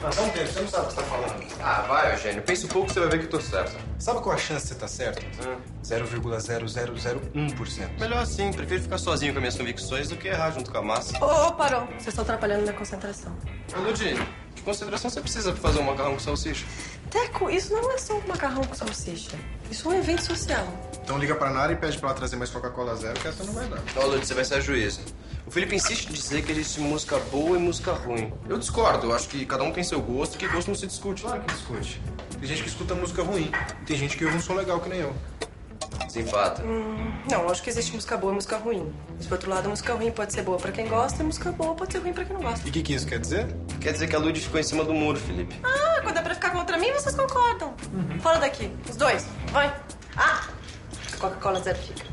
Ah, dá um tempo, você não sabe o que você tá falando. Ah, vai, Eugênio. Pensa um pouco que você vai ver que eu tô certo. Sabe qual a chance de você estar certo? 0,0001%. Melhor assim. Prefiro ficar sozinho com minhas convicções do que errar junto com a massa. Ô, parou. Vocês estão atrapalhando minha concentração. Ô, Ludi, que concentração você precisa pra fazer um macarrão com salsicha? Teco, isso não é só um macarrão com salsicha. Isso é um evento social. Então liga pra Nara e pede pra ela trazer mais Coca-Cola zero, que essa não vai dar. Ó, Ludi, você vai ser a juíza. O Felipe insiste em dizer que existe música boa e música ruim. Eu discordo. Eu acho que cada um tem seu gosto e que gosto não se discute. Claro que discute. Tem gente que escuta música ruim. E tem gente que ouve um som legal, que nem eu. Desempata. Não, acho que existe música boa e música ruim. Mas, por outro lado, a música ruim pode ser boa pra quem gosta e música boa pode ser ruim pra quem não gosta. E o que isso quer dizer? Quer dizer que a Ludi ficou em cima do muro, Felipe. Ah, quando é pra ficar contra mim, vocês concordam. Fora daqui. Os dois. Vai. Ah! A Coca-Cola zero fica.